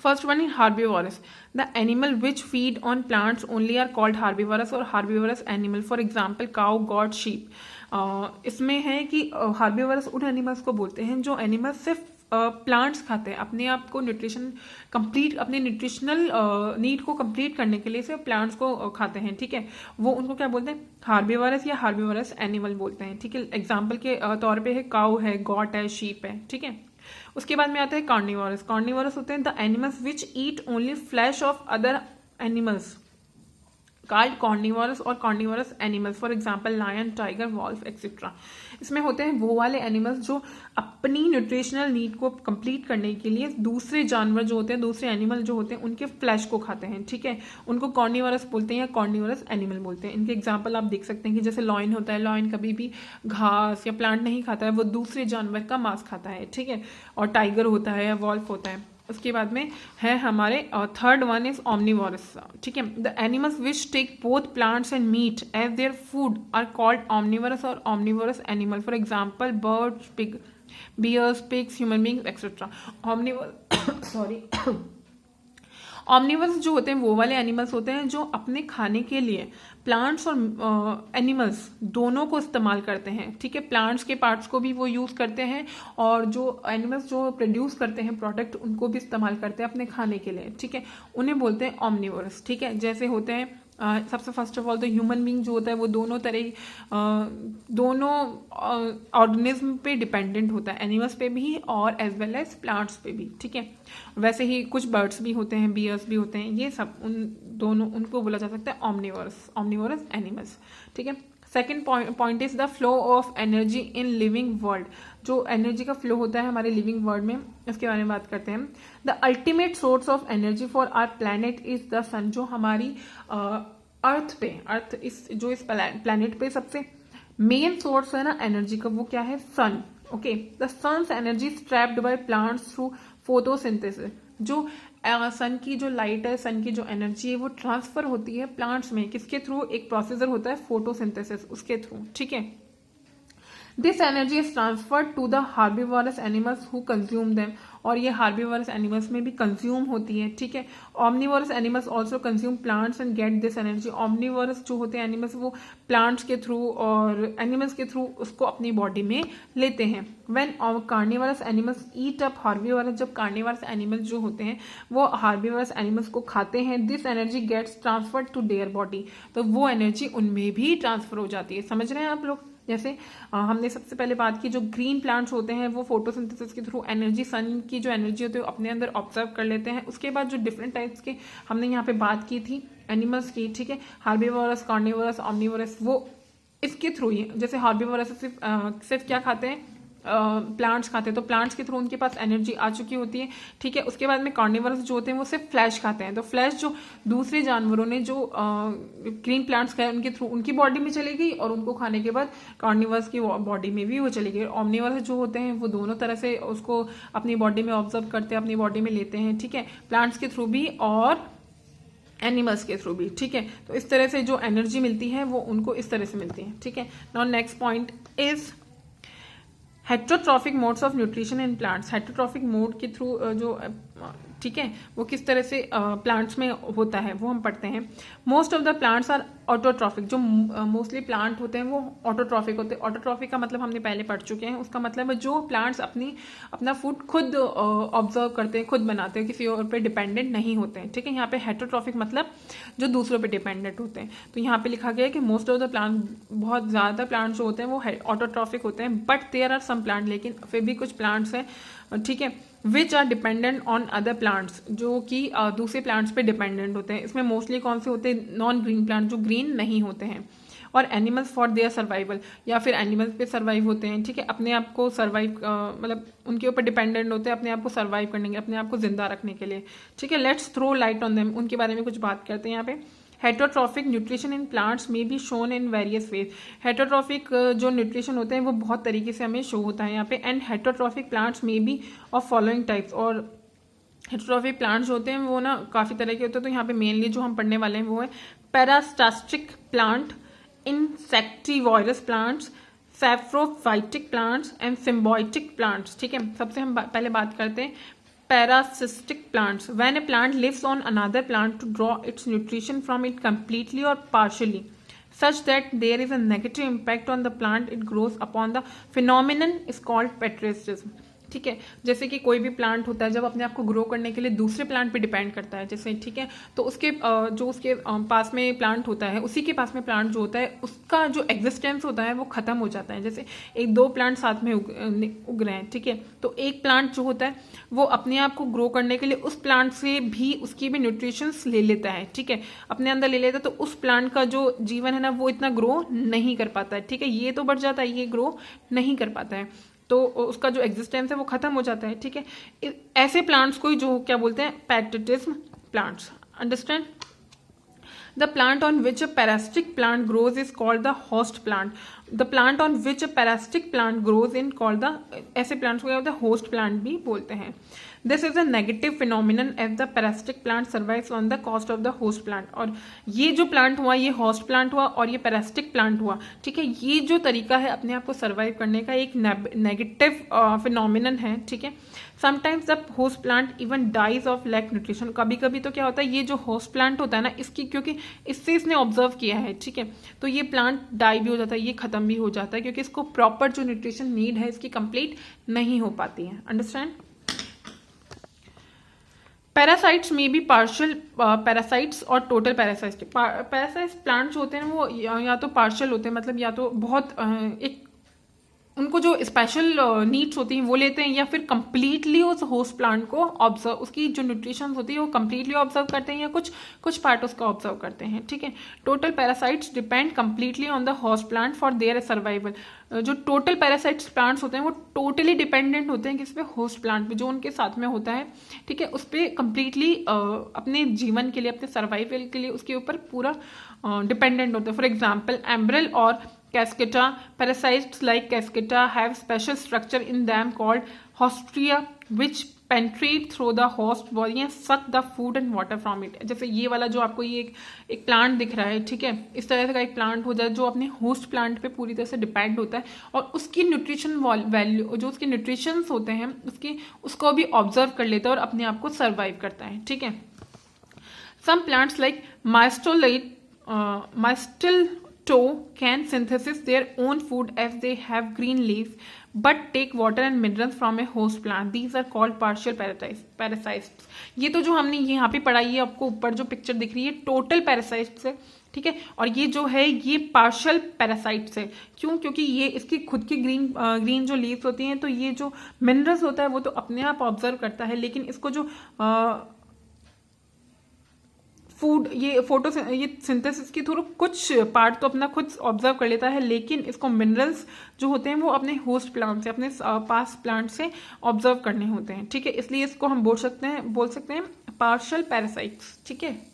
First one is herbivorous. The animal which feed on plants only are called herbivorous or herbivorous animal. For example, cow, goat, sheep. इसमें है कि herbivorous उन animals को बोलते हैं जो एनिमल्स सिर्फ प्लांट्स खाते हैं, अपने आप को न्यूट्रिशन कंप्लीट, अपने न्यूट्रिशनल नीड को कंप्लीट करने के लिए सिर्फ प्लांट्स को खाते हैं, ठीक है, वो उनको क्या बोलते हैं, हार्बिवरस या हार्बिवरस एनिमल बोलते हैं, ठीक है। एग्जाम्पल के तौर पे है काऊ है, गॉट है, शीप है, ठीक है। उसके बाद में आता है कार्निवोरस। कार्निवोरस होते हैं the animals which eat only flesh of other animals called carnivorous और carnivorous animals. For example lion, tiger, wolf etcetera. इसमें होते हैं वो वाले एनिमल्स जो अपनी न्यूट्रिशनल नीड को कंप्लीट करने के लिए दूसरे जानवर जो होते हैं, दूसरे एनिमल जो होते हैं, उनके फ्लैश को खाते हैं, ठीक है। उनको कार्निवोरस बोलते हैं या कार्निवोरस एनिमल बोलते हैं। इनके एग्जाम्पल आप देख सकते हैं कि जैसे लॉयन होता है, लॉयन कभी भी घास या प्लांट नहीं खाता है, वो दूसरे जानवर का मांस खाता है, ठीक है। और टाइगर होता है या वॉल्फ होता है। उसके बाद में है हमारे थर्ड वन इज ऑमनिवोरस, ठीक है। The animals which take both plants and meat as their food are called omnivorous और omnivorous animal. For example birds, pig, bears, pigs, human beings etcetera. Omnivorous जो होते हैं वो वाले एनिमल्स होते हैं जो अपने खाने के लिए प्लांट्स और एनिमल्स दोनों को इस्तेमाल करते हैं, ठीक है। प्लांट्स के पार्ट्स को भी वो यूज करते हैं और जो एनिमल्स जो प्रोड्यूस करते हैं प्रोडक्ट उनको भी इस्तेमाल करते हैं अपने खाने के लिए, ठीक है। उन्हें बोलते हैं ऑमनिवोरस, ठीक है। जैसे होते हैं सबसे फर्स्ट ऑफ ऑल तो ह्यूमन बींग जो होता है वो दोनों ऑर्गेनिज्म पे डिपेंडेंट होता है, एनिमल्स पे भी और एज वेल एज प्लांट्स पे भी, ठीक है। वैसे ही कुछ बर्ड्स भी होते हैं, बियर्स भी होते हैं, ये सब उनको बोला जा सकता है ऑमनिवोरस एनिमल्स, ठीक है। Second point is the flow of energy in living world. जो एनर्जी का फ्लो होता है हमारे लिविंग वर्ल्ड में, इसके बारे में बात करते हैं। The ultimate source of energy for our planet is the sun. जो हमारी इस प्लैनेट पे सबसे मेन सोर्स है ना एनर्जी का, वो क्या है, sun, okay. The sun's energy is trapped by plants through photosynthesis. जो सन की जो लाइट है, सन की जो एनर्जी है, वो ट्रांसफर होती है प्लांट्स में, किसके थ्रू, एक प्रोसेसर होता है फोटोसिंथेसिस, उसके थ्रू, ठीक है। This energy is transferred to the herbivorous animals who consume them. और ये हार्बिवोरस एनिमल्स में भी कंज्यूम होती है, ठीक है। Omnivorous animals also consume plants and get this energy. Omnivorous जो होते हैं एनिमल्स वो प्लांट्स के थ्रू और एनिमल्स के थ्रू उसको अपनी बॉडी में लेते हैं। When carnivorous animals eat up herbivorous, जब कार्निवोरस एनिमल्स जो होते हैं वो हार्बिवोरस एनिमल्स को खाते हैं, this energy gets transferred to their body. तो वो एनर्जी उनमें भी ट्रांसफर हो जाती है। समझ रहे हैं आप लोग? जैसे हमने सबसे पहले बात की, जो ग्रीन प्लांट्स होते हैं वो फोटोसिंथेसिस के थ्रू एनर्जी, सन की जो एनर्जी होती है वो अपने अंदर ऑब्जर्व कर लेते हैं। उसके बाद जो डिफरेंट टाइप्स के हमने यहाँ पे बात की थी एनिमल्स की, ठीक है, हार्बिवोरस, कार्निवोरस, ऑमनिवोरस, वो इसके थ्रू ही, जैसे हार्बिवोरस सिर्फ क्या खाते हैं, प्लांट्स खाते हैं, तो प्लांट्स के थ्रू उनके पास एनर्जी आ चुकी होती है, ठीक है। उसके बाद में कार्निवोरस जो होते हैं वो सिर्फ फ्लैश खाते हैं, तो फ्लैश जो दूसरे जानवरों ने जो ग्रीन प्लांट्स खाए उनके थ्रू उनकी बॉडी में चली गई और उनको खाने के बाद कार्निवोरस की बॉडी में भी वो चली गई। ऑमनिवोरस जो होते हैं वो दोनों तरह से उसको अपनी बॉडी में ऑब्जर्व करते हैं, अपनी बॉडी में लेते हैं, ठीक है, प्लांट्स के थ्रू भी और एनिमल्स के थ्रू भी, ठीक है। तो इस तरह से जो एनर्जी मिलती है वो उनको इस तरह से मिलती है, ठीक है। Now next point is heterotrophic modes of nutrition in plants. Heterotrophic mode के थ्रू जो, ठीक है, वो किस तरह से प्लांट्स में होता है वो हम पढ़ते हैं। Most of the plants are autotrophic. जो मोस्टली प्लांट होते हैं वो ऑटोट्रॉफिक होते हैं। ऑटोट्रॉफिक का मतलब हमने पहले पढ़ चुके हैं। उसका मतलब है जो प्लांट्स अपना फूड खुद ऑब्जर्व करते हैं, खुद बनाते हैं, किसी और पे डिपेंडेंट नहीं होते हैं, ठीक है। यहाँ पे हेट्रोट्रॉफिक मतलब जो दूसरों पे डिपेंडेंट होते हैं। तो यहाँ पे लिखा गया है कि मोस्ट ऑफ द प्लांट, बहुत ज़्यादा प्लांट्स जो होते हैं वो ऑटोट्रॉफिक होते हैं, but there are some plant, लेकिन फिर भी कुछ प्लांट्स हैं, ठीक है, which are dependent on other plants, जो कि दूसरे प्लांट्स पे डिपेंडेंट होते हैं। इसमें मोस्टली कौन से होते हैं, नॉन ग्रीन प्लांट, जो ग्रीन नहीं होते हैं, और एनिमल्स फॉर देयर सर्वाइवल, या फिर एनिमल्स पे सर्वाइव होते हैं, ठीक है, अपने आप को सर्वाइव, मतलब उनके ऊपर डिपेंडेंट होते हैं अपने आप को सर्वाइव करने के, अपने आप को जिंदा रखने के लिए, ठीक है। Let's throw light on them, उनके बारे में कुछ बात करते हैं यहाँ पे। हेट्रोट्रॉफिक न्यूट्रिशन इन प्लांट्स में be shown in various ways. Heterotrophic जो न्यूट्रिशन होते हैं वो बहुत तरीके से हमें शो होता है यहाँ पे। एंड हेट्रोट्रॉफिक प्लांट्स में बी ऑफ फॉलोइंग टाइप्स। और हेट्रोट्रॉफिक प्लांट्स होते हैं वो ना काफ़ी तरह के होते हैं, तो यहाँ पे मेनली जो हम पढ़ने वाले हैं वो है parasitic plant, insectivorous plants, saprophytic plants and symbiotic plants, ठीक है। सबसे हम पहले बात करते हैं parasitic plants when a plant lives on another plant to draw its nutrition from it completely or partially such that there is a negative impact on the plant it grows upon. The phenomenon is called parasitism. ठीक है, जैसे कि कोई भी plant होता है जब अपने आप को ग्रो करने के लिए दूसरे प्लांट पे डिपेंड करता है, जैसे ठीक है, तो उसके जो उसके पास में प्लांट होता है, उसी के पास में प्लांट जो होता है उसका जो एग्जिस्टेंस होता है वो खत्म हो जाता है. जैसे एक दो प्लांट साथ में उग रहे हैं, ठीक है, तो एक प्लांट जो होता है वो अपने आप को ग्रो करने के लिए उस प्लांट से भी उसकी भी न्यूट्रिशंस ले लेता है, ठीक है, अपने अंदर ले लेता है, तो उस प्लांट का जो जीवन है ना वो इतना ग्रो नहीं कर पाता है. ठीक है, ये तो बढ़ जाता है, ये ग्रो नहीं कर पाता है, तो उसका जो एग्जिस्टेंस है वो खत्म हो जाता है. ठीक है, ऐसे प्लांट्स को जो क्या बोलते हैं, parasitism plants. Understand? The plant on which a parasitic plant grows is called the host plant. The plant on which a parasitic plant grows in called the, ऐसे plants को क्या बोलते हैं, host plant भी बोलते हैं. This is a negative phenomenon as the parasitic plant survives on the cost of the host plant. और ये जो plant हुआ, ये host plant हुआ और ये parasitic plant हुआ, ठीक है, ये जो तरीका है अपने आप को survive करने का एक negative phenomenon है. ठीक है, sometimes the host plant even dies of lack nutrition. कभी कभी तो क्या होता है, ये जो होस्ट प्लांट होता है ना, इसकी क्योंकि इससे इसने ऑब्जर्व किया है, ठीक है, तो ये प्लांट डाई भी हो जाता है, ये खत्म भी हो जाता है, क्योंकि इसको प्रॉपर जो न्यूट्रिशन नीड है इसकी कंप्लीट नहीं हो पाती है. अंडरस्टैंड? पैरासाइट्स में भी पार्शियल पैरासाइट्स और टोटल पैरासाइट्स. पैरासाइट्स प्लांट जो होते हैं वो या तो पार्शियल होते हैं, मतलब या तो बहुत एक उनको जो स्पेशल नीड्स होती हैं वो लेते हैं, या फिर कंप्लीटली उस होस्ट प्लांट को ऑब्जर्व, उसकी जो न्यूट्रिशन होती है वो कंप्लीटली ऑब्जर्व करते हैं, या कुछ पार्ट उसका ऑब्जर्व करते हैं. ठीक है, total parasites depend completely on the host plant for their survival. जो टोटल पैरासाइट्स प्लांट्स होते हैं वो टोटली डिपेंडेंट होते हैं किस पे, होस्ट प्लांट पे, जो उनके साथ में होता है. ठीक है, उस पर कंप्लीटली अपने जीवन के लिए, अपने सर्वाइवल के लिए उसके ऊपर पूरा डिपेंडेंट होते हैं. फॉर एग्जाम्पल एम्ब्रेल और Cascata. Parasites like Cascata have special structure in them called hostria which penetrate through the host body and suck the food and water from it. जैसे ये वाला जो आपको ये एक प्लांट दिख रहा है, ठीक है, इस तरह का एक प्लांट हो जाए जो अपने होस्ट प्लांट पे पूरी तरह से डिपेंड होता है और उसकी न्यूट्रिशन वैल्यू, जो उसके न्यूट्रिशंस होते हैं उसको भी ऑब्जर्व कर लेता है और अपने आप को सर्वाइव करता है. ठीक है, some plants like Mistletoe can synthesize their own food as they have green leaves but take water and minerals from a host plant. These are called partial parasites. ये तो जो हमने यहाँ पे पढ़ा, ये आपको ऊपर जो पिक्चर दिख रही है टोटल पैरासाइट्स है. ठीक है, और ये जो है ये पार्शियल पैरासाइट्स है. क्यों? क्योंकि ये इसकी खुद की ग्रीन जो लीव्स होती हैं, तो ये जो मिनरल्स होता है वो तो अपने आप ऑब्जर्व करता है, लेकिन इसको जो फूड, ये सिंथेसिस के थ्रू कुछ पार्ट तो अपना खुद ऑब्जर्व कर लेता है, लेकिन इसको मिनरल्स जो होते हैं वो अपने होस्ट प्लांट से, अपने पास प्लांट से ऑब्जर्व करने होते हैं. ठीक है, इसलिए इसको हम बोल सकते हैं पार्शियल पैरासाइट्स. ठीक है.